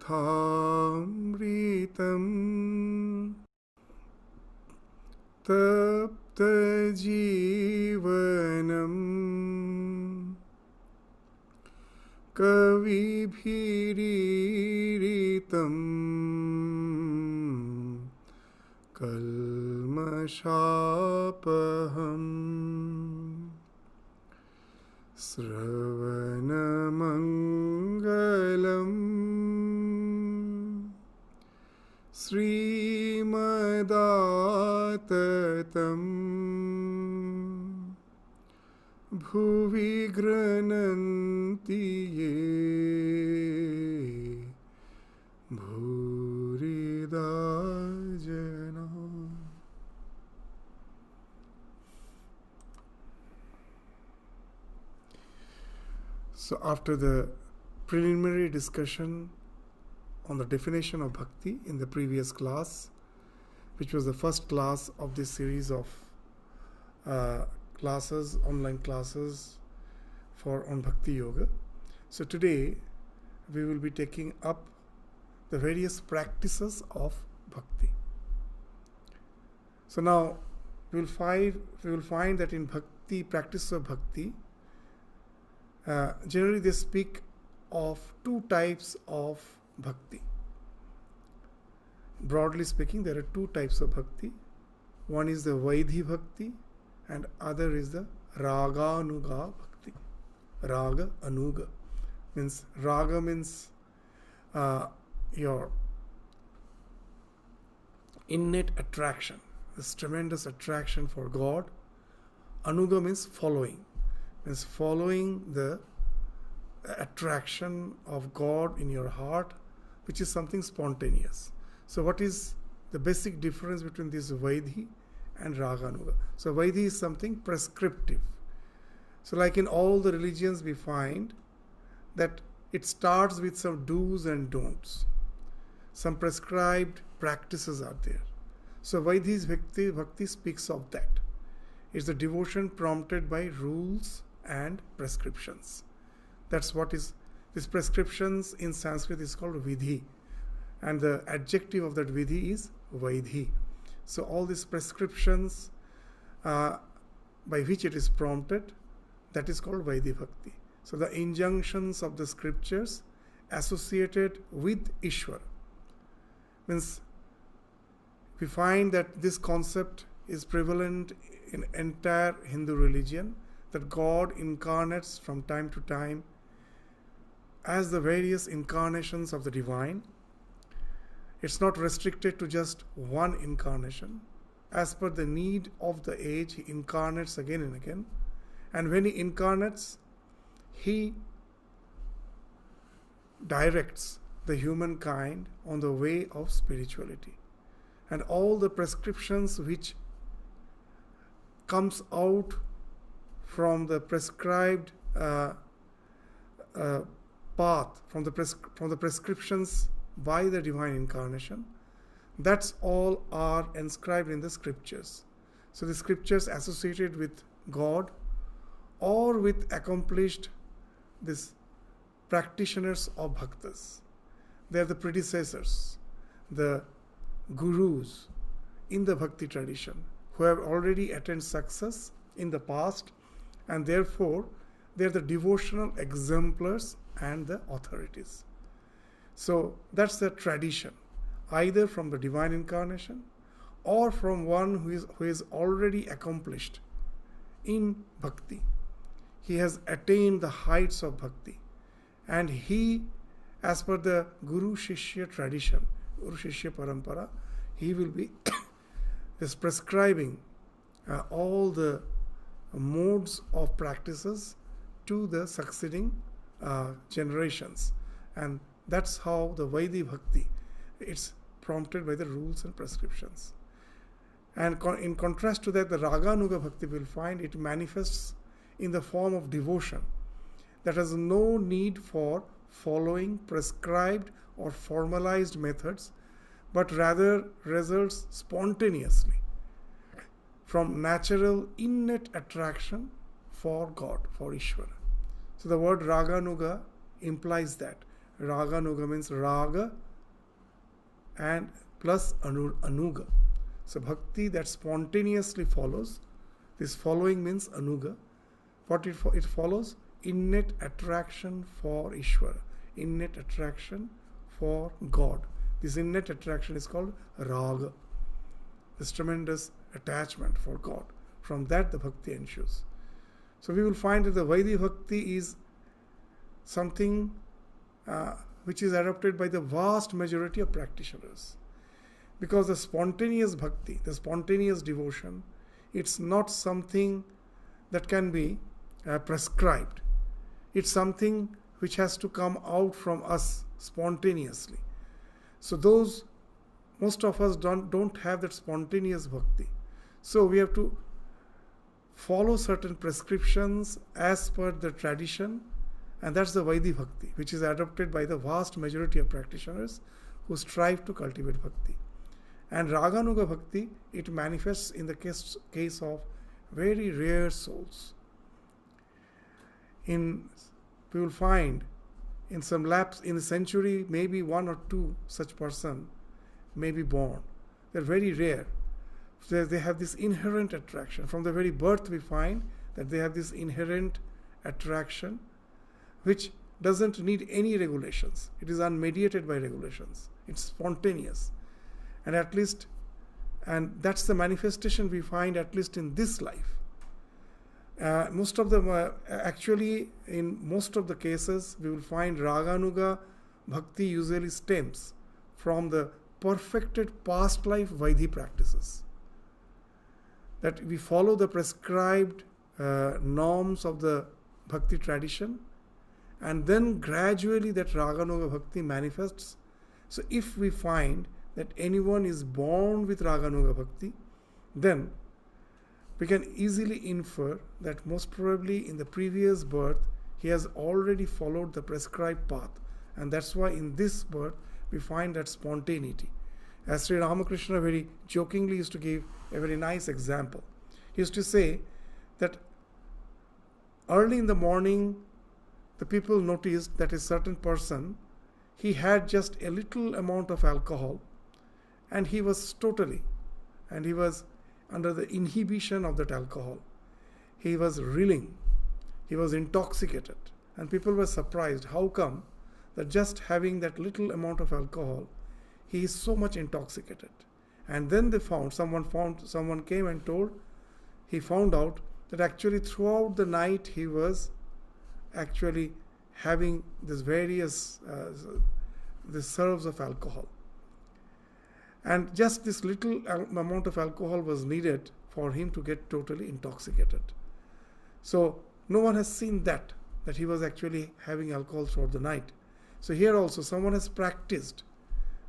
कथामृतं तप्तजीवनं कविभिरीरितं कल्मषापहम् श्रवणमङ्गलम् श्रीमदाततं भुवि गृह्णन्ति ये भूरिदा जना. So after the preliminary discussion on the definition of bhakti in the previous class, which was the first class of this series of classes, online classes on Bhakti Yoga. So today we will be taking up the various practices of bhakti. So now we will find that in bhakti, practice of bhakti, generally they speak of two types of bhakti. Broadly speaking, there are two types of bhakti. One is the Vaidhi bhakti and other is the Raganuga bhakti. Raga, Anuga. Raga means your innate attraction, this tremendous attraction for God. Anuga means following. Means following the attraction of God in your heart, which is something spontaneous. So what is the basic difference between this Vaidhi and Raganuga? So Vaidhi is something prescriptive. So like in all the religions we find that it starts with some do's and don'ts. Some prescribed practices are there. So Vaidhi's Bhakti speaks of that. It's the devotion prompted by rules and prescriptions. That's what is, these prescriptions in Sanskrit is called Vidhi. And the adjective of that Vidhi is Vaidhi. So all these prescriptions by which it is prompted, that is called Vaidhi Bhakti. So the injunctions of the scriptures associated with Ishvara. Means we find that this concept is prevalent in entire Hindu religion, that God incarnates from time to time as the various incarnations of the divine. It's not restricted to just one incarnation. As per the need of the age, he incarnates again and again. And when he incarnates, he directs the humankind on the way of spirituality. And all the prescriptions which comes out from the prescribed path, from the prescriptions by the divine incarnation, that's all are inscribed in the scriptures. So the scriptures associated with God or with accomplished these practitioners of bhaktas. They are the predecessors, the gurus in the bhakti tradition who have already attained success in the past, and therefore they are the devotional exemplars and the authorities. So that's the tradition, either from the divine incarnation or from one who is already accomplished in bhakti. He has attained the heights of bhakti, and he, as per the Guru Shishya tradition, Guru Shishya Parampara, he will be is prescribing all the modes of practices to the succeeding generations. And that's how the Vaidhi Bhakti, it's prompted by the rules and prescriptions. And in contrast to that, the Raganuga Bhakti will find it manifests in the form of devotion that has no need for following prescribed or formalized methods, but rather results spontaneously from natural innate attraction for God, for Ishvara. So the word Raganuga implies that. Raganuga means raga and plus anuga. So bhakti that spontaneously follows. This following means anuga. What it follows? Innate attraction for Ishvara, innate attraction for God. This innate attraction is called raga, this tremendous attachment for God. From that the bhakti ensues. So we will find that the Vaidhi bhakti is something which is adopted by the vast majority of practitioners. Because the spontaneous bhakti, the spontaneous devotion, it's not something that can be prescribed. It's something which has to come out from us spontaneously. So most of us don't have that spontaneous bhakti. So we have to follow certain prescriptions as per the tradition, and that's the Vaidhi bhakti, which is adopted by the vast majority of practitioners who strive to cultivate bhakti. And Raganuga bhakti, it manifests in the case of very rare souls. We will find in some lapse in a century, maybe one or two such person may be born. They're very rare. They have this inherent attraction. From the very birth we find that they have this inherent attraction which doesn't need any regulations. It is unmediated by regulations. It's spontaneous. And that's the manifestation we find at least in this life. Most of them, actually, in most of the cases, we will find Raganuga bhakti usually stems from the perfected past life Vaidhi practices. That we follow the prescribed norms of the bhakti tradition, and then gradually that Raganuga bhakti manifests. So if we find that anyone is born with Raganuga bhakti, then we can easily infer that most probably in the previous birth he has already followed the prescribed path, and that's why in this birth we find that spontaneity. As Sri Ramakrishna very jokingly used to give a very nice example. He used to say that early in the morning the people noticed that a certain person, he had just a little amount of alcohol, and he was under the inhibition of that alcohol. He was reeling. He was intoxicated. And people were surprised. How come that just having that little amount of alcohol, he is so much intoxicated? And then someone came and he found out that actually throughout the night he was actually having this various the serves of alcohol. And just this little amount of alcohol was needed for him to get totally intoxicated. So no one has seen that he was actually having alcohol throughout the night. So here also someone has practiced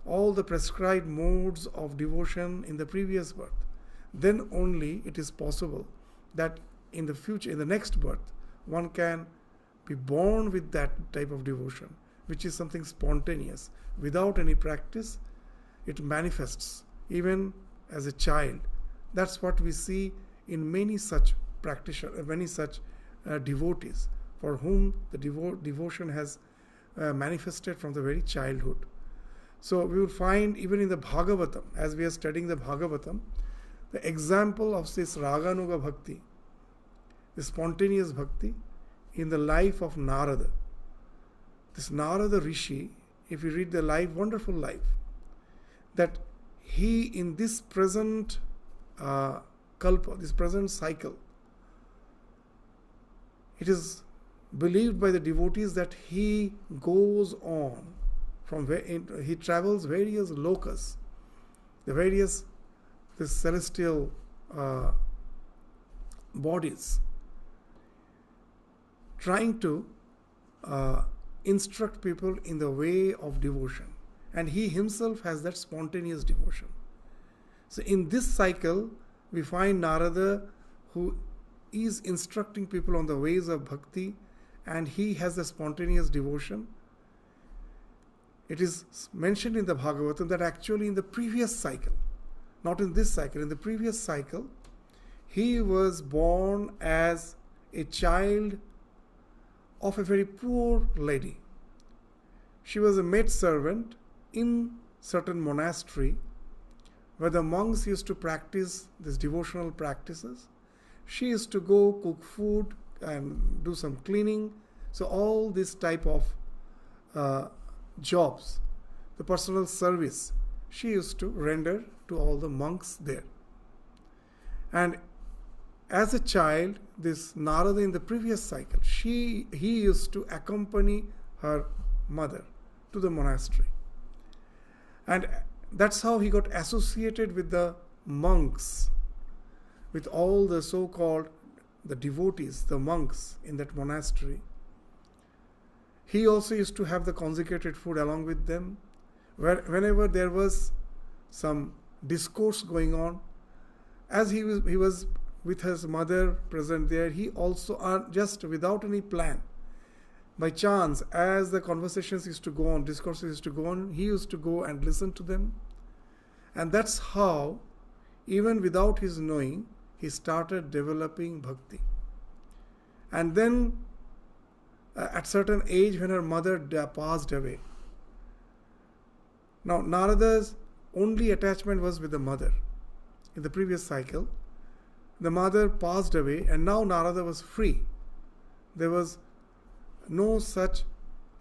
all the prescribed modes of devotion in the previous birth. Then only it is possible that in the future, in the next birth, one can be born with that type of devotion, which is something spontaneous. Without any practice, it manifests even as a child. That's what we see in many such practitioners, many such devotees for whom the devotion has manifested from the very childhood. So we will find even in the Bhagavatam, as we are studying the Bhagavatam, the example of this Raganuga bhakti, the spontaneous bhakti in the life of Narada. This Narada Rishi, if you read the life, wonderful life, that he in this present kalpa, this present cycle, it is believed by the devotees that he goes on he travels various lokas, the celestial bodies, trying to instruct people in the way of devotion. And he himself has that spontaneous devotion. So in this cycle, we find Narada who is instructing people on the ways of bhakti, and he has the spontaneous devotion. It is mentioned in the Bhagavatam that actually in the previous cycle, not in this cycle, in the previous cycle, he was born as a child of a very poor lady. she was a maid servant in certain monastery where the monks used to practice these devotional practices. She used to go cook food and do some cleaning. So all this type of jobs, the personal service, she used to render to all the monks there. And as a child, this Narada in the previous cycle, he used to accompany her mother to the monastery. And that's how he got associated with the monks, with all the so-called the devotees, the monks in that monastery. He also used to have the consecrated food along with them. Whenever there was some discourse going on, as he was with his mother present there, he also, just without any plan, by chance, as the conversations used to go on, discourses used to go on, he used to go and listen to them. And that's how, even without his knowing, he started developing bhakti. And then, at certain age, when her mother passed away, now Narada's only attachment was with the mother. In the previous cycle, the mother passed away, and now Narada was free. There was no such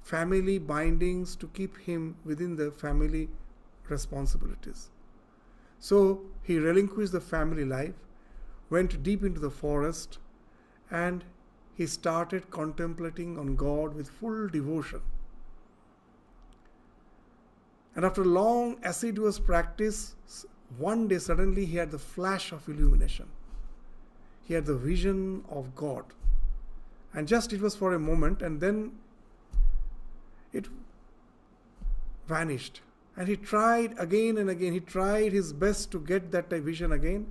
family bindings to keep him within the family responsibilities. So he relinquished the family life, went deep into the forest, and he started contemplating on God with full devotion. And after long assiduous practice, one day suddenly he had the flash of illumination. He had the vision of God. And just it was for a moment, and then it vanished. And he tried again and again. He tried his best to get that vision again,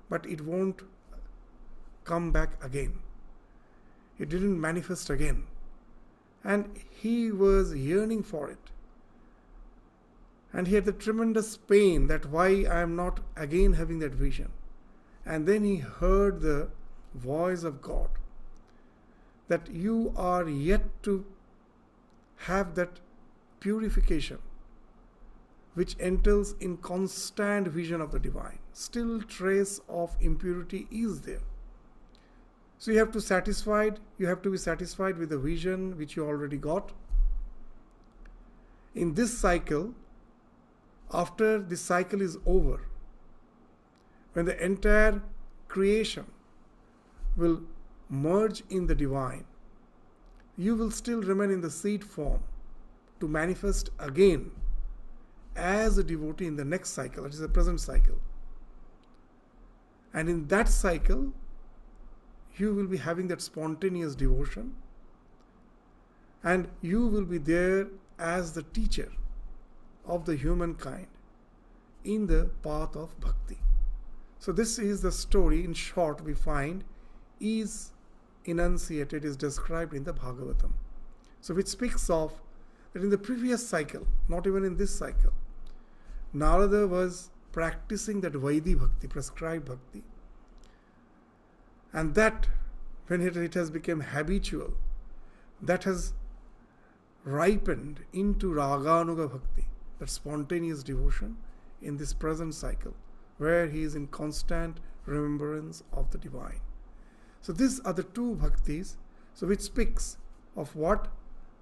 but it won't come back again. It didn't manifest again. And he was yearning for it. And he had the tremendous pain that why I am not again having that vision. And then he heard the voice of God, that you are yet to have that purification which entails in constant vision of the divine. Still trace of impurity is there. So you have to be satisfied with the vision which you already got. In this cycle, after this cycle is over, when the entire creation will merge in the divine, you will still remain in the seed form to manifest again as a devotee in the next cycle, that is the present cycle. And in that cycle, you will be having that spontaneous devotion, and you will be there as the teacher of the humankind in the path of bhakti. So this is the story, in short, we find is enunciated, is described in the Bhagavatam. So which speaks of that in the previous cycle, not even in this cycle, Narada was practicing that Vaidhi Bhakti, prescribed Bhakti. And that, when it has become habitual, that has ripened into Raganuga Bhakti, that spontaneous devotion in this present cycle, where he is in constant remembrance of the divine. So these are the two bhaktis, so which speaks of what?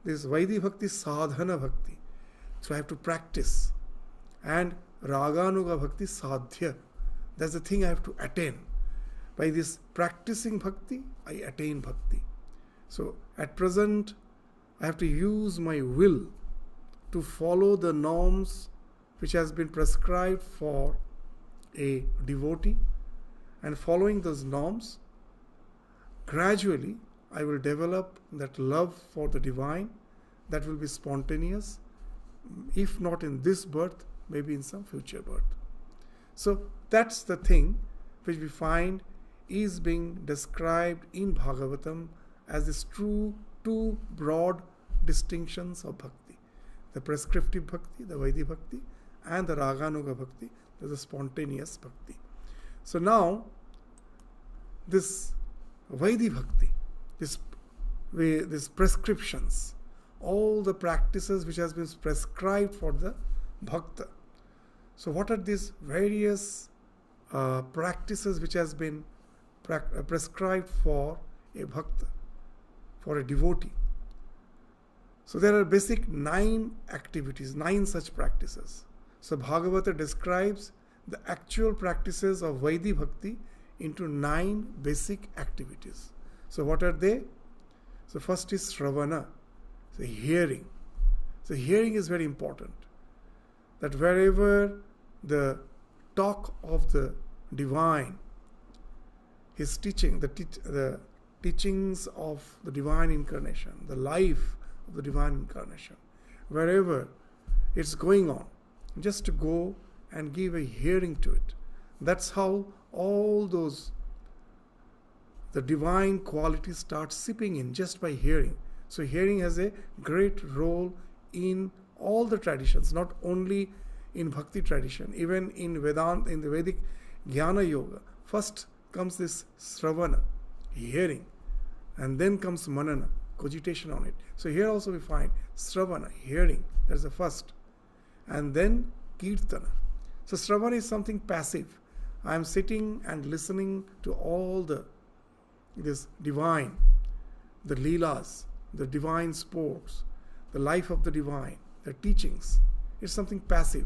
This Vaidhi Bhakti, Sadhana Bhakti. So I have to practice. And Raganuga Bhakti, Sadhya. That's the thing I have to attain. By this practicing bhakti, I attain bhakti. So at present, I have to use my will to follow the norms which has been prescribed for a devotee, and following those norms, gradually I will develop that love for the divine that will be spontaneous, if not in this birth, maybe in some future birth. So that's the thing which we find is being described in Bhagavatam as this two broad distinctions of bhakti. The prescriptive bhakti, the Vaidhi Bhakti, and the Raganuga Bhakti, the spontaneous bhakti. So now, this Vaidhi Bhakti, these prescriptions all the practices which has been prescribed for the bhakta. So what are these various practices which has been prescribed for a bhakta, for a devotee? So there are basic 9 activities, 9 such practices. So Bhagavata describes the actual practices of Vaidhi Bhakti into 9 basic activities. So what are they? So first is Shravana, so hearing. So hearing is very important. That wherever the talk of the divine, his teaching, the teachings of the divine incarnation, the life of the divine incarnation, wherever it's going on, just to go and give a hearing to it. That's how all those, the divine qualities start seeping in just by hearing. So hearing has a great role in all the traditions, not only in Bhakti tradition, even in Vedanta, in the Vedic Jnana Yoga. First comes this Sravana, hearing, and then comes Manana, cogitation on it. So here also we find Sravana, hearing, that's the first. And then Kirtana. So Sravana is something passive. I am sitting and listening to all this divine, the Leelas, the divine sports, the life of the divine, the teachings. It's something passive.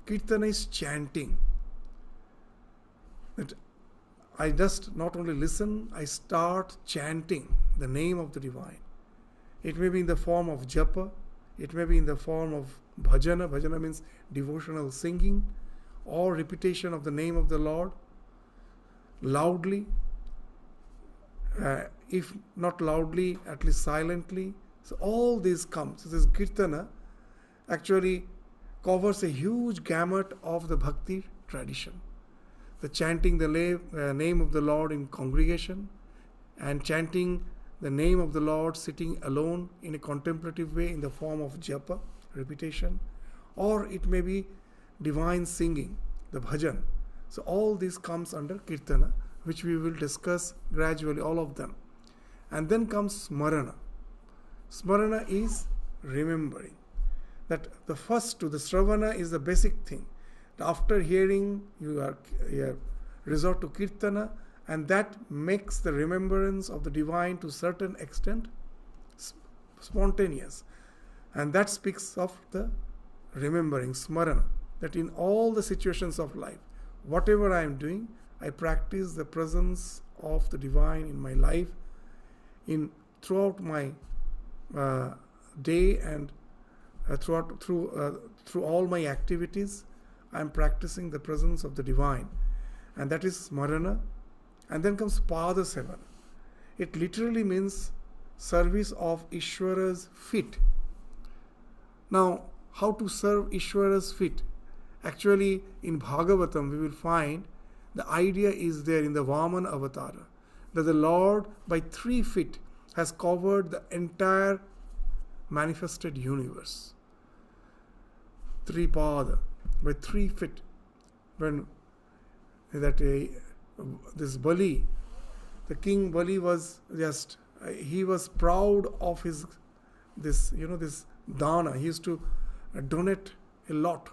Kirtana is chanting. That I just not only listen, I start chanting the name of the divine. It may be in the form of japa, it may be in the form of bhajana. Bhajana means devotional singing or repetition of the name of the Lord loudly. If not loudly, at least silently. So all these come. So this Kirtana actually covers a huge gamut of the Bhakti tradition. The chanting the name of the Lord in congregation, and chanting the name of the Lord sitting alone in a contemplative way in the form of japa, repetition, or it may be divine singing, the bhajan. So all this comes under Kirtana, which we will discuss gradually, all of them. And then comes Smarana. Smarana is remembering. That the first to the Sravana is the basic thing. After hearing, you resort to Kirtana, and that makes the remembrance of the divine to a certain extent spontaneous. And that speaks of the remembering, Smarana, that in all the situations of life, whatever I am doing, I practice the presence of the divine in my life, throughout my day, and through all my activities. I am practicing the presence of the divine, and that is Smarana. And then comes Pada Sevana. It literally means service of Ishwara's feet. Now, how to serve Ishwara's feet? Actually, in Bhagavatam, we will find the idea is there in the Vaman Avatara, that the Lord by 3 feet has covered the entire manifested universe. 3 pada, by 3 feet. When this Bali, the king Bali was he was proud of this dana. He used to donate a lot.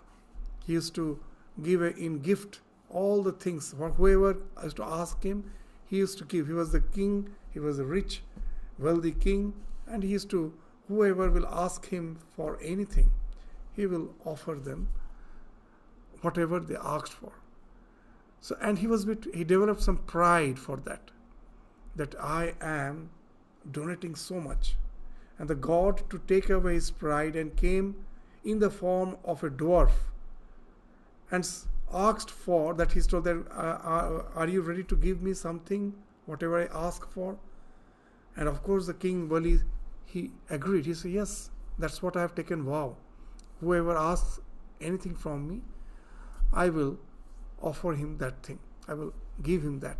He used to give in gift all the things. Whoever used to ask him, he used to give. He was the king. He was a rich, wealthy king, and he used to, whoever will ask him for anything, he will offer them whatever they asked for. So, and he developed some pride for that I am donating so much. And the God, to take away his pride, and came in the form of a dwarf and asked for that. He told them, are you ready to give me something, whatever I ask for? And of course the king Bali, he agreed. He said, yes, that's what I have taken vow. Whoever asks anything from me, I will offer him that thing. I will give him that.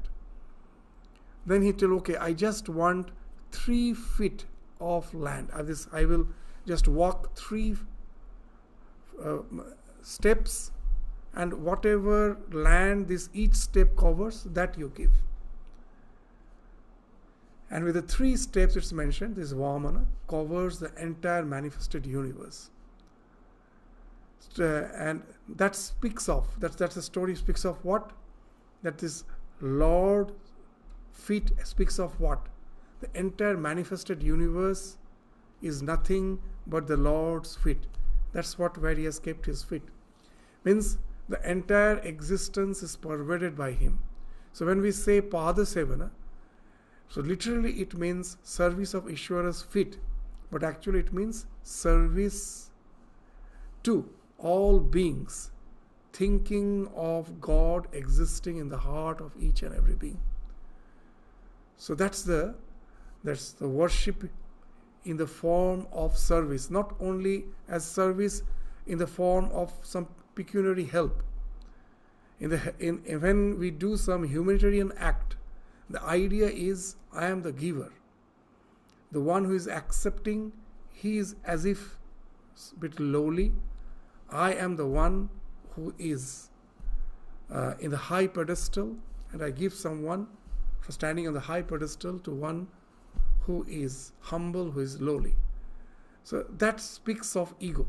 Then he told, okay, I just want 3 feet of land. I will just walk 3 steps, and whatever land each step covers, that you give. And with the 3 steps it's mentioned, this Vamana covers the entire manifested universe. And that speaks of, that's the story speaks of what? That this Lord feet speaks of what? The entire manifested universe is nothing but the Lord's feet. That's what where he has kept his feet. Means the entire existence is pervaded by him. So when we say Pada Sevana, so literally it means service of Ishvara's feet, but actually it means service to all beings, thinking of God existing in the heart of each and every being. So that's the worship in the form of service, not only as service in the form of some pecuniary help. When we do some humanitarian act, the idea is I am the giver. The one who is accepting, he is as if a bit lowly. I am the one who is in the high pedestal, and I give someone for standing on the high pedestal to one who is humble, who is lowly. So that speaks of ego.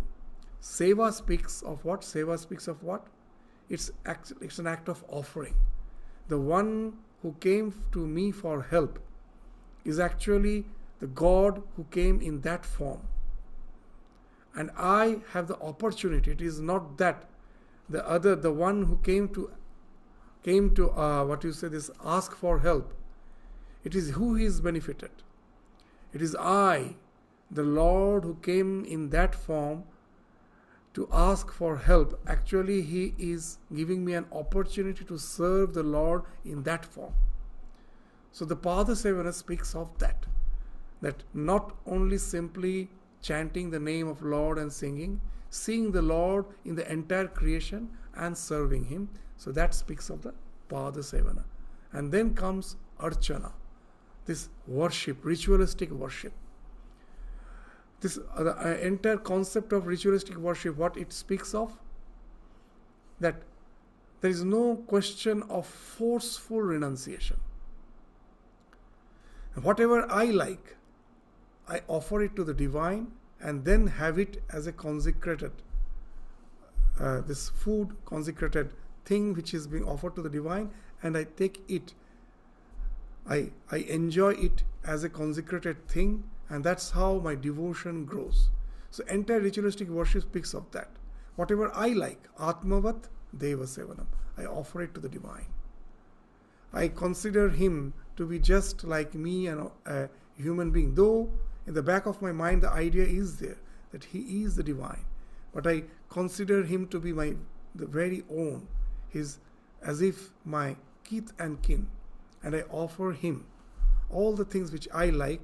Seva speaks of what? Seva speaks of what? It's an act of offering. The one who came to me for help is actually the God who came in that form. And I have the opportunity. It is not that the one who came to ask for help. It is who he is benefited. It is I, the Lord, who came in that form to ask for help. Actually, he is giving me an opportunity to serve the Lord in that form. So the Pada Sevana speaks of that not only simply chanting the name of Lord and singing, seeing the Lord in the entire creation and serving him. So that speaks of the Pada Sevana. And then comes Archana, this worship, ritualistic worship. This entire concept of ritualistic worship, what it speaks of, that there is no question of forceful renunciation. Whatever I like, I offer it to the divine and then have it as a consecrated, this food, consecrated thing which is being offered to the divine, and I take it. I enjoy it as a consecrated thing, and that's how my devotion grows. So entire ritualistic worship speaks of that. Whatever I like, Atmavat Deva Sevanam, I offer it to the divine. I consider him to be just like me and a human being, though in the back of my mind the idea is there that he is the divine, but I consider him to be the very own. He's as if my kith and kin, and I offer him all the things which I like,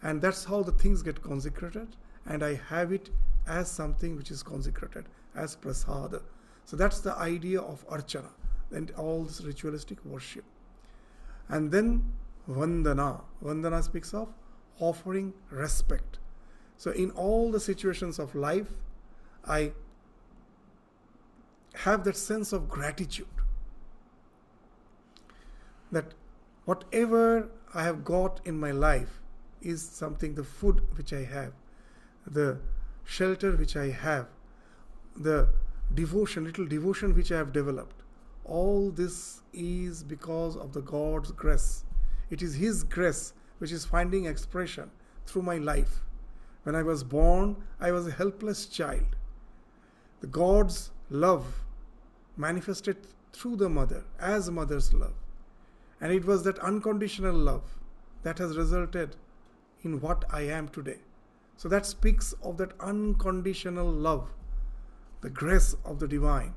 and that's how the things get consecrated, and I have it as something which is consecrated, as prasada. So that's the idea of Archana and all this ritualistic worship. And then Vandana. Vandana speaks of offering respect. So in all the situations of life, I have that sense of gratitude that whatever I have got in my life is something, the food which I have, the shelter which I have, the devotion, little devotion which I have developed. All this is because of the God's grace. It is his grace which is finding expression through my life. When I was born, I was a helpless child. The God's love manifested through the mother, as mother's love. And it was that unconditional love that has resulted in what I am today. So that speaks of that unconditional love, the grace of the divine,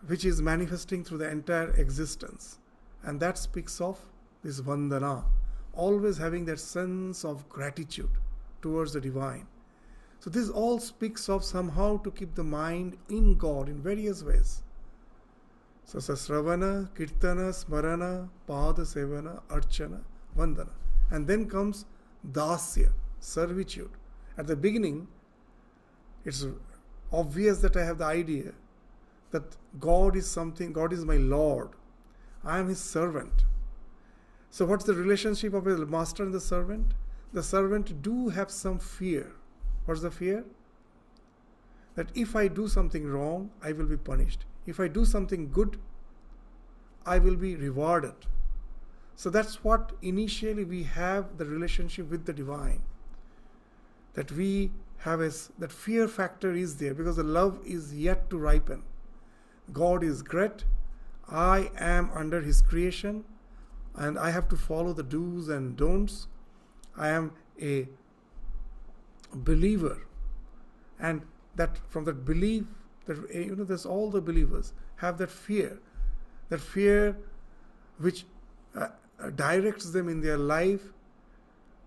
which is manifesting through the entire existence. And that speaks of this Vandana, always having that sense of gratitude towards the divine. So this all speaks of somehow to keep the mind in God in various ways. So Sasravana, Kirtana, Smarana, Pada Sevana, Archana, Vandana. And then comes Dasya, servitude. At the beginning, it's obvious that I have the idea that God is something, God is my Lord. I am his servant. So what's the relationship of a master and the servant? The servant do have some fear. What's the fear? That if I do something wrong, I will be punished. If I do something good, I will be rewarded. So that's what initially we have the relationship with the divine. That we have that fear factor is there because the love is yet to ripen. God is great. I am under His creation and I have to follow the do's and don'ts. I am a believer, and that from that belief, that there's all the believers have that fear which directs them in their life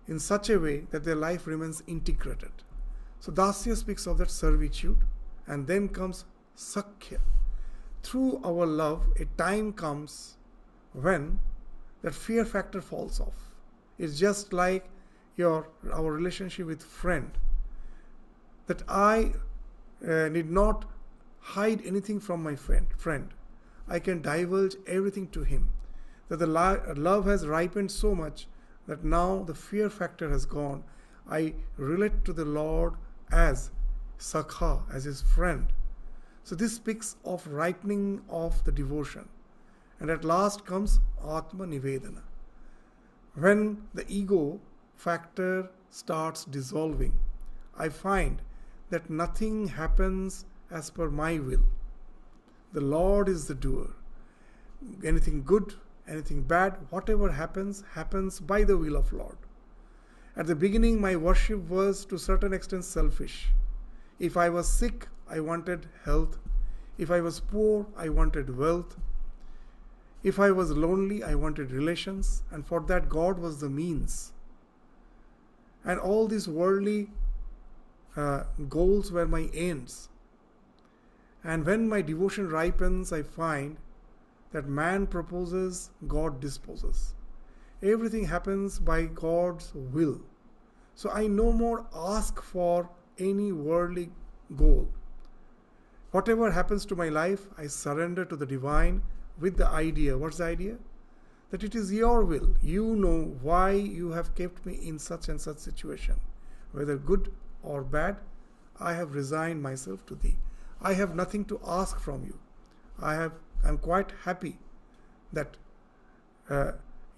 in such a way that their life remains integrated. So Dasya speaks of that servitude, and then comes Sakhya. Through our love, a time comes when that fear factor falls off. It's just like our relationship with friend, that I need not hide anything from my friend. I can divulge everything to him. That the love has ripened so much that now the fear factor has gone. I relate to the Lord as Sakha, as his friend. So this speaks of ripening of the devotion. And at last comes Atma Nivedana. When the ego factor starts dissolving, I find that nothing happens as per my will. The Lord is the doer. Anything good, anything bad, whatever happens by the will of Lord. At the beginning, my worship was to a certain extent selfish. If I was sick, I wanted health. If I was poor, I wanted wealth. If I was lonely, I wanted relations. And for that, God was the means. And all these worldly goals were my ends. And when my devotion ripens, I find that man proposes, God disposes. Everything happens by God's will. So I no more ask for any worldly goal. Whatever happens to my life, I surrender to the divine with the idea. What's the idea? That it is your will. You know why you have kept me in such and such situation. Whether good or bad, I have resigned myself to thee. I have nothing to ask from you. I'm quite happy that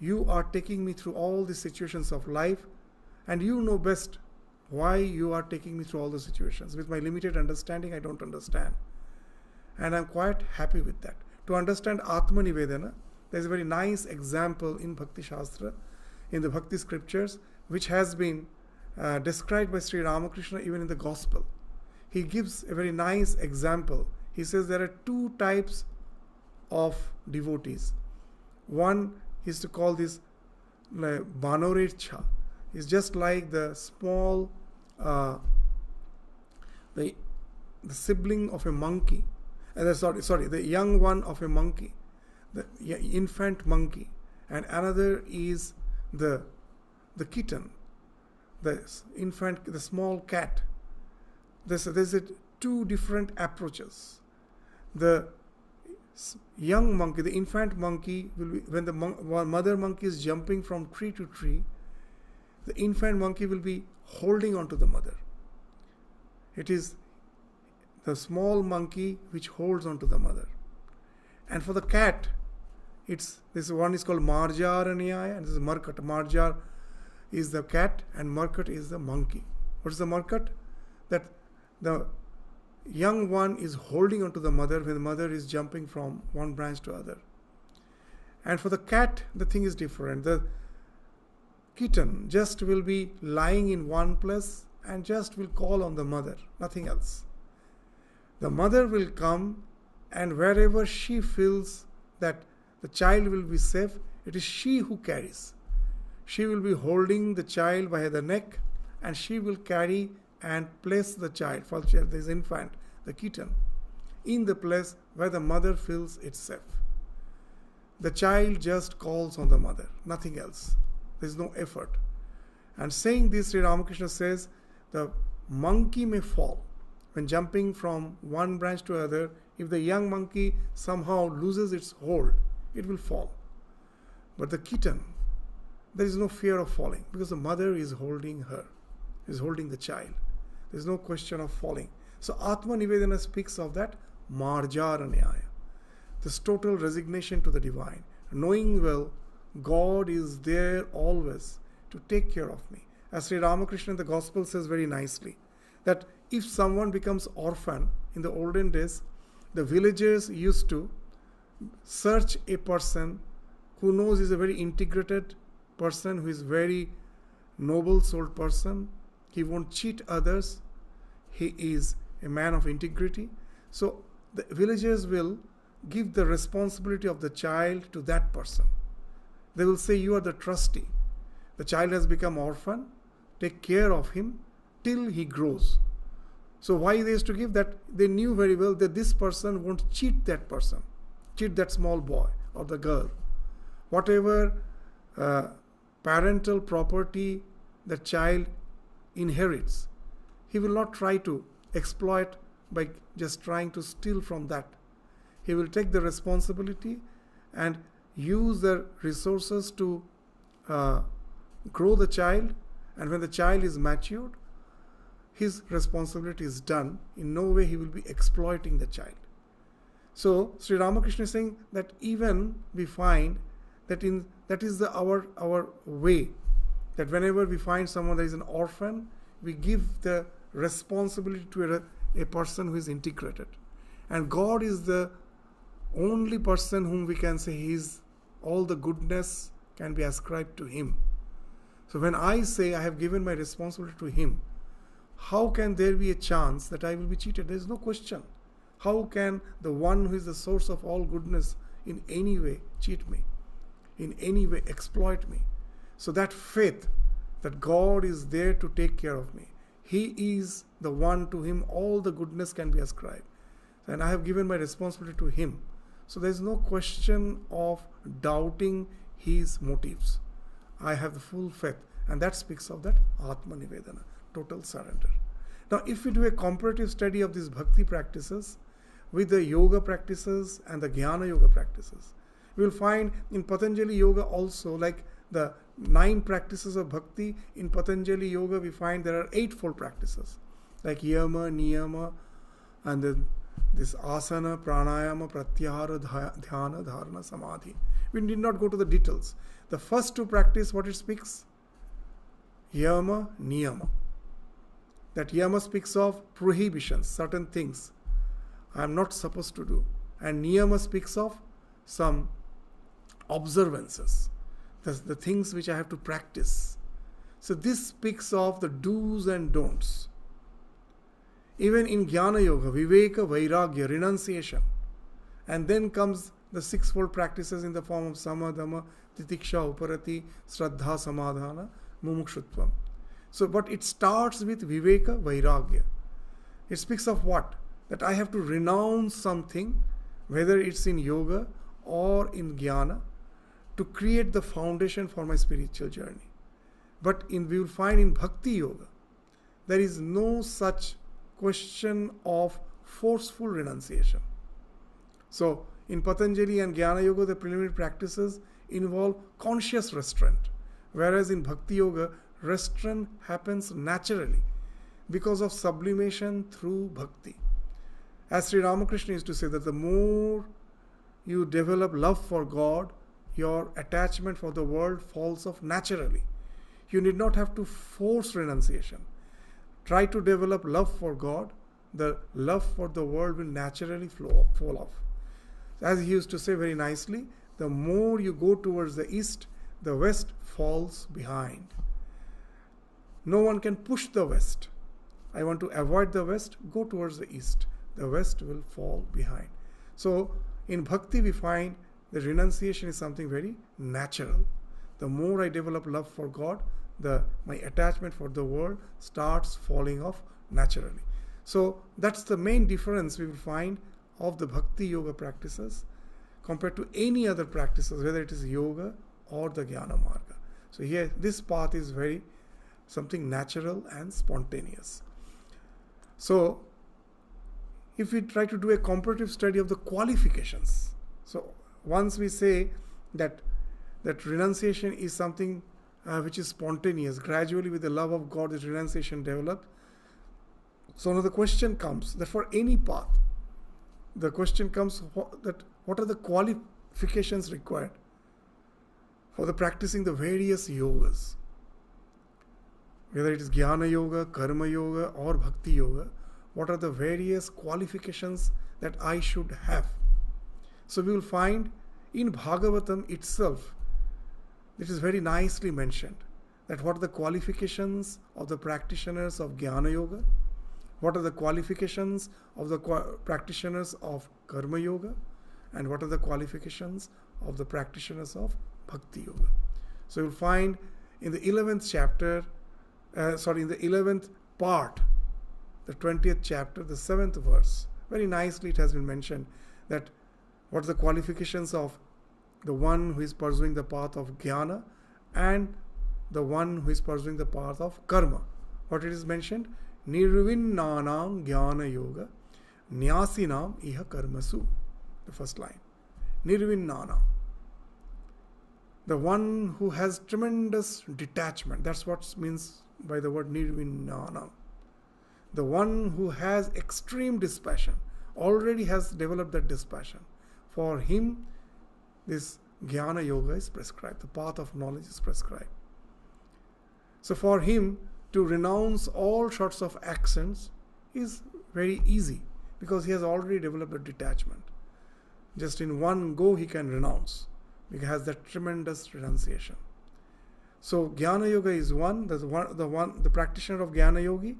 you are taking me through all the situations of life, and you know best why you are taking me through all the situations. With my limited understanding, I don't understand. And I'm quite happy with that. To understand Atma Nivedana, there is a very nice example in Bhakti Shastra, in the Bhakti scriptures, which has been described by Sri Ramakrishna even in the Gospel. He gives a very nice example. He says there are two types of devotees. One is to call this Banorecha. It's just like the small, the sibling of a monkey. The young one of a monkey, the infant monkey, and another is the kitten, the infant, the small cat. There's two different approaches. The young monkey, the infant monkey, will be, when the mother monkey is jumping from tree to tree, the infant monkey will be holding on to the mother. It is the small monkey which holds on to the mother. And for the cat, this one is called Marjaranyaya and this is Markat. Marjar is the cat and Markat is the monkey. What is the Markat? That the young one is holding on to the mother when the mother is jumping from one branch to other. And for the cat, the thing is different. The kitten just will be lying in one place and just will call on the mother, nothing else. The mother will come, and wherever she feels that the child will be safe, it is she who carries. She will be holding the child by the neck, and she will carry and place the child, for this infant, the kitten, in the place where the mother feels it's safe. The child just calls on the mother, nothing else. There is no effort. And saying this, Sri Ramakrishna says, the monkey may fall when jumping from one branch to other. If the young monkey somehow loses its hold, it will fall. But the kitten, there is no fear of falling because the mother is holding her, is holding the child. There is no question of falling. So Atma Nivedana speaks of that Marjaranyaya, this total resignation to the divine, knowing well God is there always to take care of me. As Sri Ramakrishna in the Gospel says very nicely, that if someone becomes orphan, in the olden days, the villagers used to search a person who knows is a very integrated person, who is very noble-souled person. He won't cheat others. He is a man of integrity. So the villagers will give the responsibility of the child to that person. They will say, you are the trustee. The child has become orphan. Take care of him till he grows. So why they used to give that? They knew very well that this person won't cheat that person, cheat that small boy or the girl. Whatever parental property the child inherits, he will not try to exploit by just trying to steal from that. He will take the responsibility and use the resources to grow the child, and when the child is matured, his responsibility is done. In no way he will be exploiting the child. So Sri Ramakrishna is saying that even we find that that is our way, that whenever we find someone that is an orphan, we give the responsibility to a person who is integrated. And God is the only person whom we can say all the goodness can be ascribed to him. So when I say I have given my responsibility to him, how can there be a chance that I will be cheated? There is no question. How can the one who is the source of all goodness in any way cheat me, in any way exploit me? So that faith that God is there to take care of me, he is the one to him all the goodness can be ascribed. And I have given my responsibility to him. So there is no question of doubting his motives. I have the full faith. And that speaks of that Atma Nivedana, total surrender. Now, if we do a comparative study of these bhakti practices with the yoga practices and the jnana yoga practices, we will find in Patanjali Yoga also, like the 9 practices of bhakti, in Patanjali Yoga we find there are 8-fold practices, like yama, niyama, and then this asana, pranayama, pratyahara, dhyana, dharana, samadhi. We did not go to the details. The first 2 practice, what it speaks? Yama, niyama. That yama speaks of prohibitions, certain things I am not supposed to do. And niyama speaks of some observances, the things which I have to practice. So this speaks of the do's and don'ts. Even in Jnana Yoga, Viveka, Vairagya, renunciation. And then comes the 6-fold practices in the form of Samadhamma, Titiksha, Uparati, Shraddha, Samadhana, Mumukshutvam. So, but it starts with Viveka, Vairagya. It speaks of what? That I have to renounce something, whether it's in yoga or in jnana, to create the foundation for my spiritual journey. But we will find in Bhakti Yoga, there is no such question of forceful renunciation. So, in Patanjali and Jnana Yoga, the preliminary practices involve conscious restraint, whereas in Bhakti Yoga, restraint happens naturally because of sublimation through bhakti. As Sri Ramakrishna used to say, that the more you develop love for God, your attachment for the world falls off naturally. You need not have to force renunciation. Try to develop love for God, the love for the world will naturally fall off. As he used to say very nicely, the more you go towards the east, the west falls behind. No one can push the west. I want to avoid the west, go towards the east. The west will fall behind. So in bhakti we find the renunciation is something very natural. The more I develop love for God, my attachment for the world starts falling off naturally. So that's the main difference we will find of the bhakti yoga practices compared to any other practices, whether it is yoga or the jnana marga. So here this path is very something natural and spontaneous. So if we try to do a comparative study of the qualifications, so once we say that renunciation is something which is spontaneous. Gradually, with the love of God, this renunciation develops. So now the question comes that for any path, the question comes that what are the qualifications required for the practicing the various yogas? Whether it is Jnana Yoga, Karma Yoga or Bhakti Yoga, what are the various qualifications that I should have? So we will find in Bhagavatam itself, it is very nicely mentioned that what are the qualifications of the practitioners of Jnana Yoga, what are the qualifications of the practitioners of Karma Yoga, and what are the qualifications of the practitioners of Bhakti Yoga. So you will find in the 11th chapter, in the 11th part, the 20th chapter, the 7th verse, very nicely it has been mentioned that what are the qualifications of the one who is pursuing the path of Jnana and the one who is pursuing the path of Karma. What it is mentioned? Nirvinnanam Jnana Yoga Nyasinam Iha Karmasu. The first line. Nirvinnanam. The one who has tremendous detachment. That's what means by the word Nirvinnanam. The one who has extreme dispassion, already has developed that dispassion. For him, this Jnana Yoga is prescribed. The path of knowledge is prescribed. So for him to renounce all sorts of actions is very easy because he has already developed a detachment. Just in one go he can renounce. He has that tremendous renunciation. So Jnana Yoga is one. The practitioner of Jnana Yogi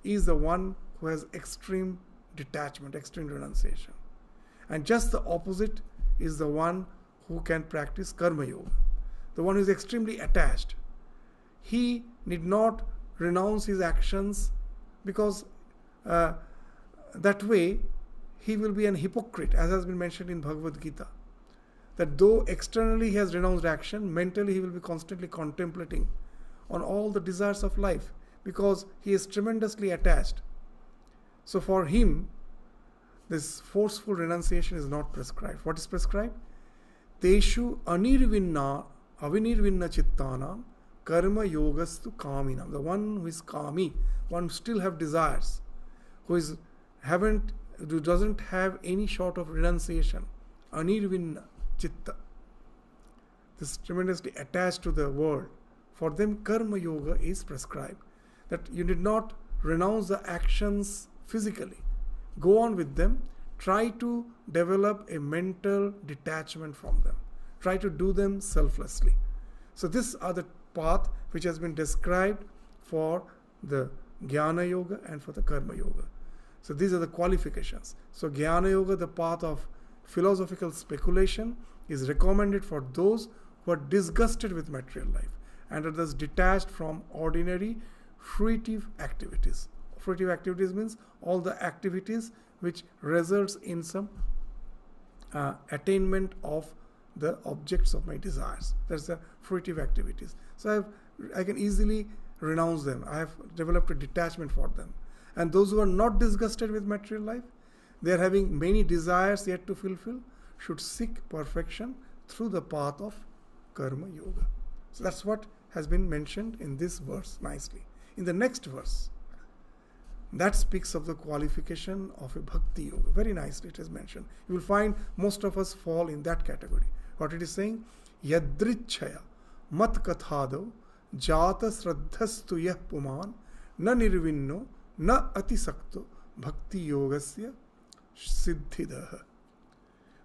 is the one who has extreme detachment, extreme renunciation. And just the opposite is the one who can practice Karma Yoga. The one who is extremely attached. He need not renounce his actions because that way he will be an hypocrite, as has been mentioned in Bhagavad Gita. That though externally he has renounced action, mentally he will be constantly contemplating on all the desires of life because he is tremendously attached. So for him, this forceful renunciation is not prescribed. What is prescribed? Teshu avinirvinna chittanam karma yogastu kaminam. The one who is kami, one who still have desires, who doesn't have any sort of renunciation. Anirvinna chitta. This is tremendously attached to the world. For them, karma yoga is prescribed. That you did not renounce the actions physically. Go on with them. Try to develop a mental detachment from them. Try to do them selflessly. So these are the path which has been described for the Jnana Yoga and for the Karma Yoga. So these are the qualifications. So Jnana Yoga, the path of philosophical speculation, is recommended for those who are disgusted with material life and are thus detached from ordinary fruitive activities. Fruitive activities means all the activities which results in some attainment of the objects of my desires. That's the fruitive activities. So I can easily renounce them. I have developed a detachment for them. And those who are not disgusted with material life, they are having many desires yet to fulfill, should seek perfection through the path of Karma Yoga. So that's what has been mentioned in this verse nicely. In the next verse, that speaks of the qualification of a Bhakti Yoga. Very nicely it is mentioned. You will find most of us fall in that category. What it is saying? Yadrichaya mat kathado jata sraddhastu yah puman na nirvinno na atisakto bhakti yogasya siddhidah.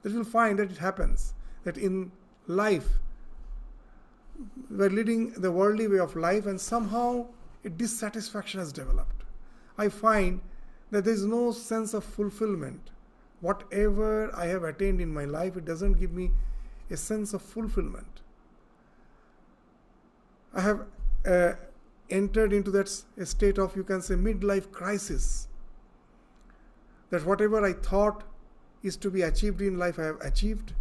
That you will find that it happens that in life we are leading the worldly way of life and somehow a dissatisfaction has developed. I find that there is no sense of fulfillment. Whatever I have attained in my life, it doesn't give me a sense of fulfillment. I have entered into that state of, you can say, midlife crisis. That whatever I thought is to be achieved in life, I have achieved.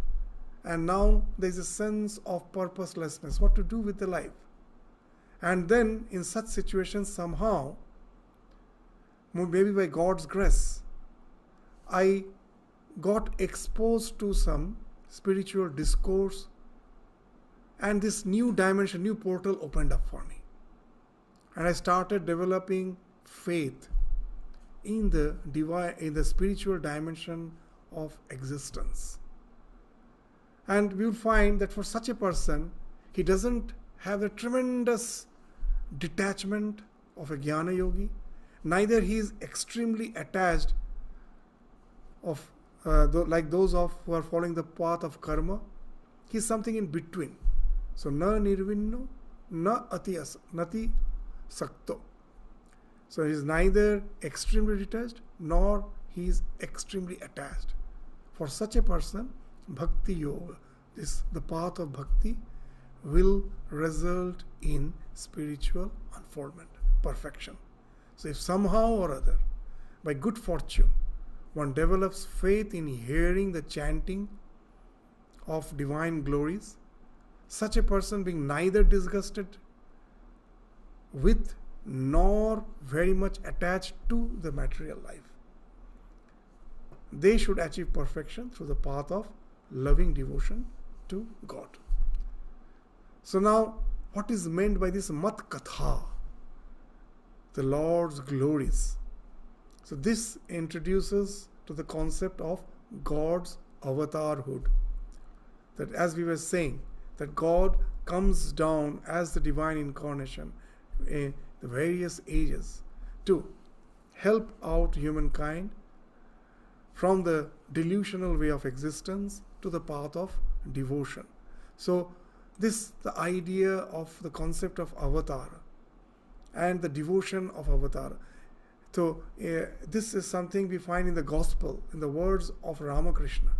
And now there is a sense of purposelessness, what to do with the life. And then in such situations, somehow, maybe by God's grace, I got exposed to some spiritual discourse And this new dimension, new portal opened up for me. And I started developing faith in the divine, in the spiritual dimension of existence. And we will find that for such a person, he doesn't have the tremendous detachment of a jnana yogi, neither he is extremely attached of like those who are following the path of karma. He is something in between. So na nirvinno, na nati sakto. So he is neither extremely detached nor he is extremely attached. For such a person, bhakti yoga, the path of bhakti, will result in spiritual unfoldment, perfection. So if somehow or other, by good fortune, one develops faith in hearing the chanting of divine glories, such a person being neither disgusted with nor very much attached to the material life, they should achieve perfection through the path of loving devotion to God. So now, what is meant by this mat katha, the Lord's glories? So this introduces to the concept of God's avatarhood. That, as we were saying, that God comes down as the divine incarnation in the various ages to help out humankind from the delusional way of existence to the path of devotion. So the idea of the concept of avatar and the devotion of avatar. So this is something we find in the gospel, in the words of Ramakrishna,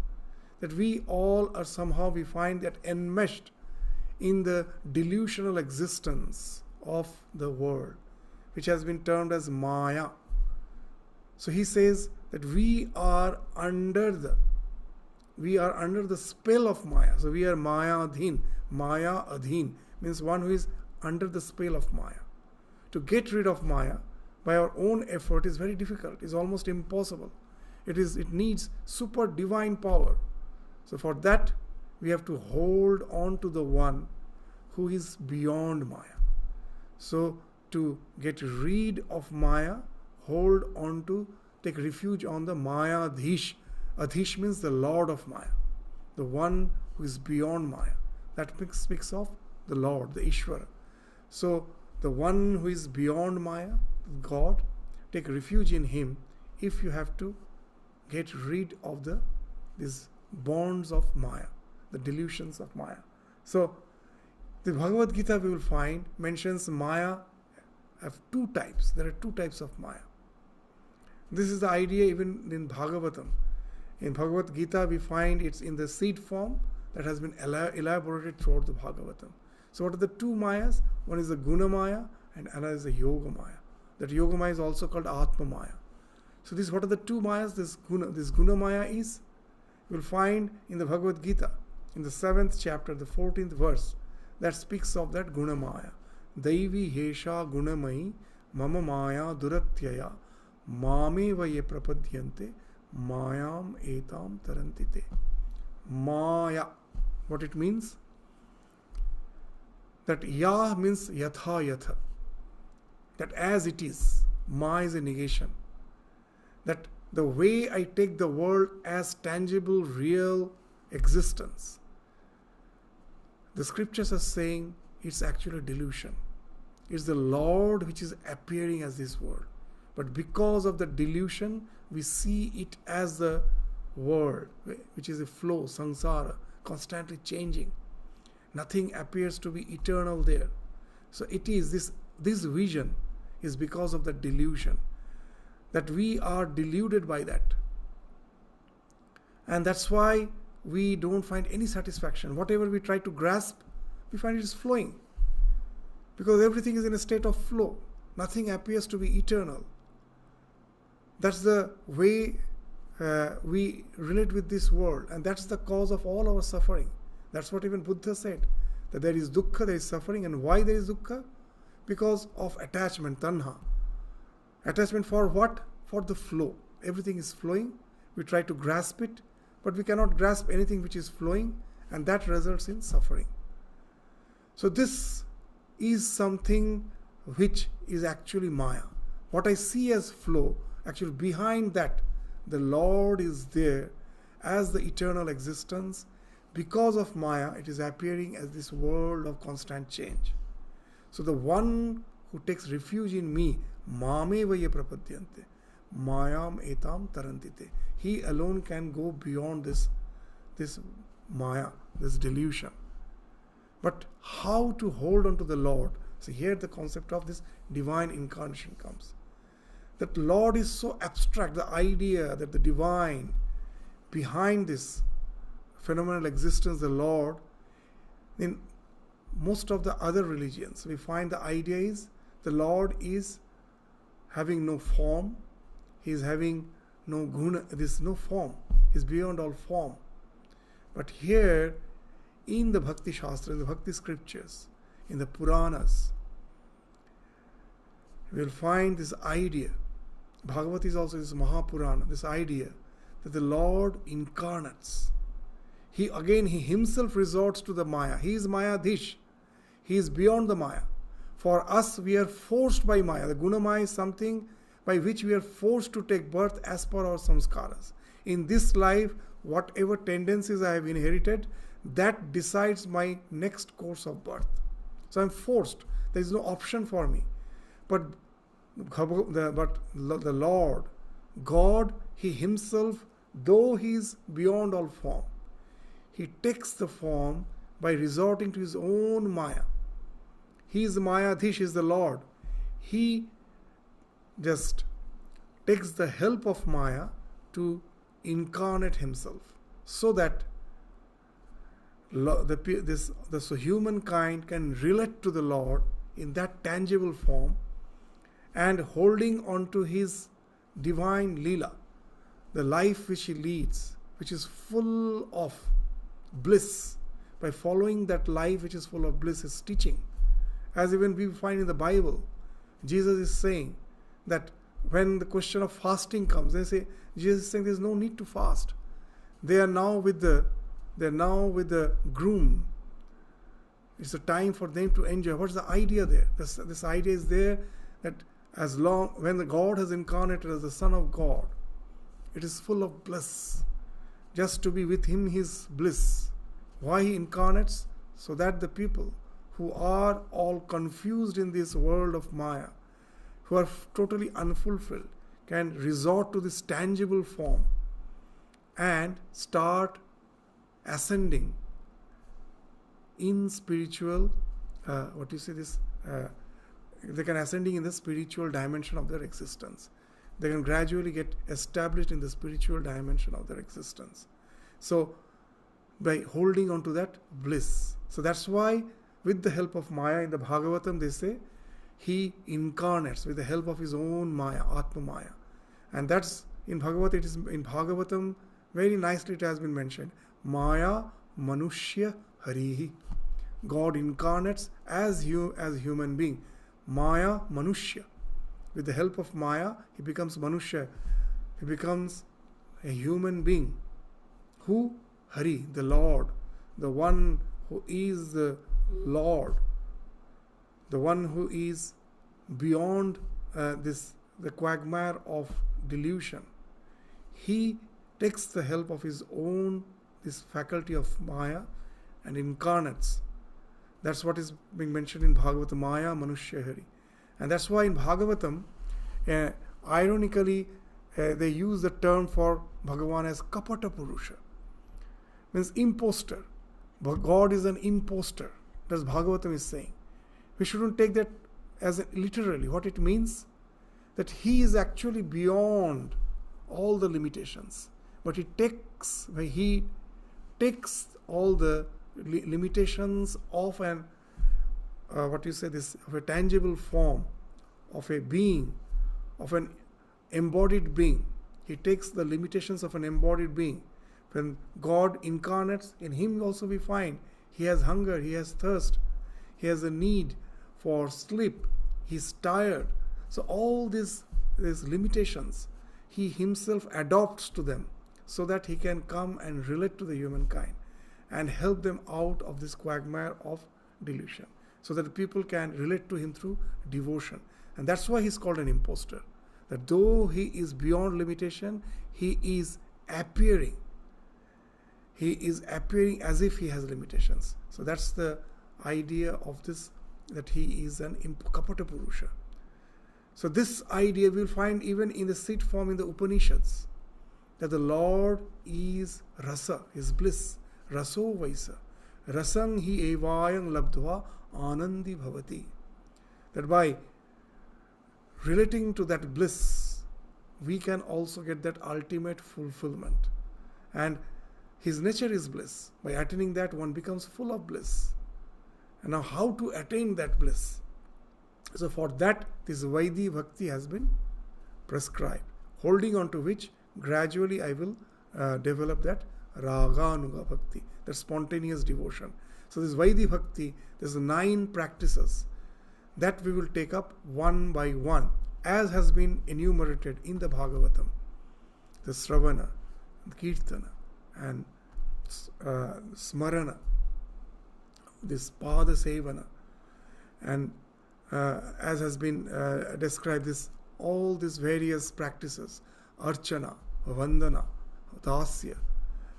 that we all are somehow, we find that enmeshed in the delusional existence of the world, which has been termed as Maya. So he says that we are under the spell of Maya. So we are Maya Adhin. Maya Adhin means one who is under the spell of Maya. To get rid of Maya by our own effort is very difficult, is almost impossible. It needs super divine power. So for that, we have to hold on to the one who is beyond Maya. So to get rid of Maya, hold on to, take refuge on the Maya Adhish. Adhish means the Lord of Maya, the one who is beyond Maya. That speaks of the Lord, the Ishvara. So the one who is beyond Maya, God, take refuge in him if you have to get rid of these bonds of Maya, the delusions of Maya. So the Bhagavad Gita, we will find, mentions Maya have two types. There are two types of Maya. This is the idea even in Bhagavatam. In Bhagavad Gita, we find it's in the seed form that has been elaborated throughout the Bhagavatam. So what are the two Mayas? One is the Guna Maya and another is the Yoga Maya. That Yoga Maya is also called Atma Maya. So what are the two Mayas? This Guna Maya is, you will find in the Bhagavad Gita, in the 7th chapter, the 14th verse, that speaks of that Guna Maya. Daivi Hesha Gunamayi Mama Maya Duratyaya Mameva Ye Prapadyante Mayam Etam Tarantite. Maya. What it means? That Ya means Yatha Yatha. That as it is. Ma is a negation. That the way I take the world as tangible, real existence, the scriptures are saying it's actually a delusion. It's the Lord which is appearing as this world. But because of the delusion, we see it as the world, which is a flow, samsara, constantly changing. Nothing appears to be eternal there. So it is this vision is because of the delusion, that we are deluded by that. And that's why we don't find any satisfaction. Whatever we try to grasp, we find it is flowing. Because everything is in a state of flow. Nothing appears to be eternal. That's the way we relate with this world. And that's the cause of all our suffering. That's what even Buddha said. That there is dukkha, there is suffering. And why there is dukkha? Because of attachment, tanha. Attachment for what? For the flow. Everything is flowing. We try to grasp it, but we cannot grasp anything which is flowing, and that results in suffering. So this is something which is actually Maya. What I see as flow, actually behind that, the Lord is there as the eternal existence. Because of Maya, it is appearing as this world of constant change. So the one who takes refuge in me, mame vaya prapadyante, mayam etam tarantite. He alone can go beyond this Maya, this delusion. But how to hold on to the Lord? So here the concept of this divine incarnation comes. That Lord is so abstract, the idea that the divine, behind this phenomenal existence, the Lord, in most of the other religions, we find the idea is the Lord is having no form, He is having no guna, this no form, He is beyond all form. But here, in the Bhakti Shastra, in the Bhakti scriptures, in the Puranas, we will find this idea. Bhagavati is also this Mahapurana, this idea that the Lord incarnates. He himself resorts to the Maya. He is Mayadhish. He is beyond the Maya. For us, we are forced by Maya. The Gunamaya is something by which we are forced to take birth as per our samskaras. In this life, whatever tendencies I have inherited, that decides my next course of birth. So I'm forced. There is no option for me. But the Lord, God, He Himself, though He is beyond all form, He takes the form by resorting to His own Maya. He is Mayadhish, is the Lord. He just takes the help of Maya to incarnate Himself, so that the humankind can relate to the Lord in that tangible form, and holding on to His divine Leela, the life which He leads, which is full of bliss. By following that life which is full of bliss, His teaching. As even we find in the Bible, Jesus is saying that when the question of fasting comes, they say, Jesus is saying there is no need to fast. They are now with the groom. It's a time for them to enjoy. What's the idea there? This idea is there that when the God has incarnated as the Son of God, it is full of bliss. Just to be with Him is bliss. Why He incarnates? So that the people who are all confused in this world of Maya, who are totally unfulfilled, can resort to this tangible form and start ascending in spiritual, they can ascending in the spiritual dimension of their existence. They can gradually get established in the spiritual dimension of their existence. So, by holding on to that bliss. So that's why, with the help of Maya in the Bhagavatam, they say, He incarnates with the help of His own Maya, Atma Maya. And that's in Bhagavatam, it is in Bhagavatam, very nicely it has been mentioned. Maya Manushya Harihi. God incarnates as human being. Maya Manushya. With the help of Maya, He becomes Manushya. He becomes a human being. Who? Hari, the Lord. The one who is the Lord. The one who is beyond the quagmire of delusion. He takes the help of His own, this faculty of Maya, and incarnates. That's what is being mentioned in Bhagavatam, Maya Manushya Hari. And that's why in Bhagavatam, ironically, they use the term for Bhagavan as Kapata Purusha. Means imposter. But God is an imposter. That's Bhagavatam is saying. We shouldn't take that as literally. What it means? That He is actually beyond all the limitations. But He takes all the limitations of of a tangible form, of a being, of an embodied being. He takes the limitations of an embodied being. When God incarnates, in Him also we find He has hunger, He has thirst, He has a need for sleep, He's tired. So all these limitations, He Himself adopts to them, so that He can come and relate to the humankind and help them out of this quagmire of delusion, so that people can relate to him through devotion. And that's why he's called an imposter. That though he is beyond limitation, he is appearing. He is appearing as if he has limitations. So that's the idea of this, that he is an kapata purusha. So this idea we'll find even in the seed form in the Upanishads, that the Lord is rasa, is bliss, raso vaisa, rasang hi evayang labdva anandi bhavati. That by relating to that bliss, we can also get that ultimate fulfillment. And his nature is bliss. By attaining that, one becomes full of bliss. And now how to attain that bliss? So for that, this Vaidhi Bhakti has been prescribed, holding on to which gradually I will develop that Raganuga Bhakti, that spontaneous devotion. So this Vaidhi Bhakti, there's 9 practices that we will take up one by one, as has been enumerated in the Bhagavatam. The Sravana, the Kirtana, and Smarana, this Pada Sevana, and as has been described, all these various practices, Archana, Vandana, Dasya,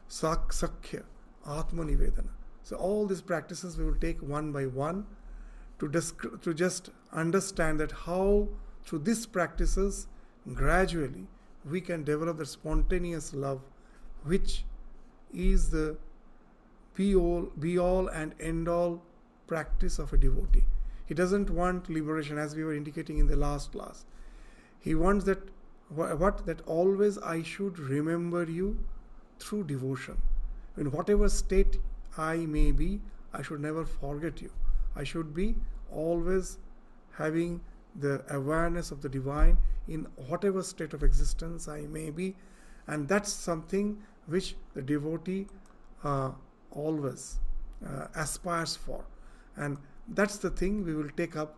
Sakhya, Atma Nivedana. So all these practices we will take one by one to just understand that how through these practices gradually we can develop the spontaneous love, which is the be all and end all practice of a devotee. He doesn't want liberation, as we were indicating in the last class. He wants that that always I should remember you through devotion. In whatever state I may be, I should never forget you. I should be always having the awareness of the divine in whatever state of existence I may be. And that's something which the devotee always aspires for. And that's the thing we will take up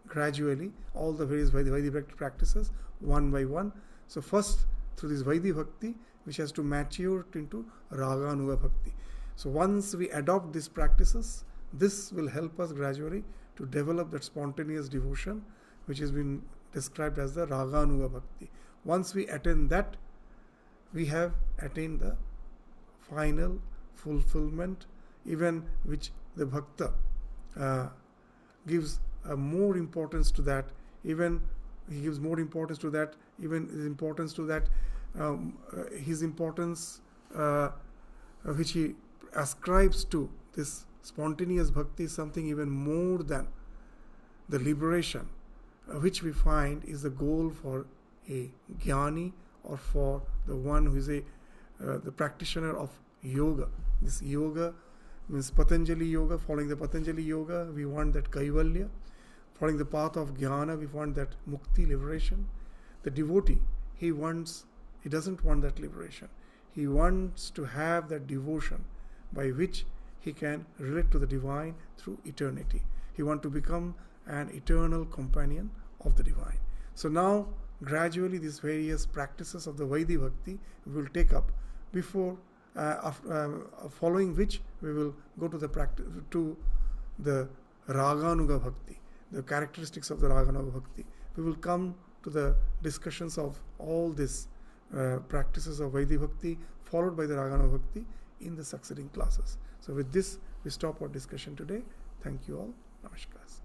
gradually, all the various Vaidhi practices one by one. So first, through this Vaidhi Bhakti, which has to mature into Raganuga Bhakti. So once we adopt these practices, this will help us gradually to develop that spontaneous devotion, which has been described as the Raganuga Bhakti. Once we attain that, we have attained the final fulfillment, even which the Bhakta gives more importance to that. Even he gives more importance to that. Even his importance to that, his importance which he ascribes to this spontaneous bhakti is something even more than the liberation, which we find is the goal for a jnani or for the one who is the practitioner of yoga. This yoga means Patanjali yoga. Following the Patanjali yoga, we want that kaivalya. Following the path of jnana, we want that mukti, liberation. The devotee, he doesn't want that liberation. He wants to have that devotion by which he can relate to the divine through eternity. He wants to become an eternal companion of the divine. So now, gradually, these various practices of the Vaidhi Bhakti we will take up, before following which we will go to the Raganuga Bhakti, the characteristics of the Raganuga Bhakti. We will come to the discussions of all these practices of Vaidhi Bhakti, followed by the Raganuga Bhakti in the succeeding classes. So with this, we stop our discussion today. Thank you all. Namaskar.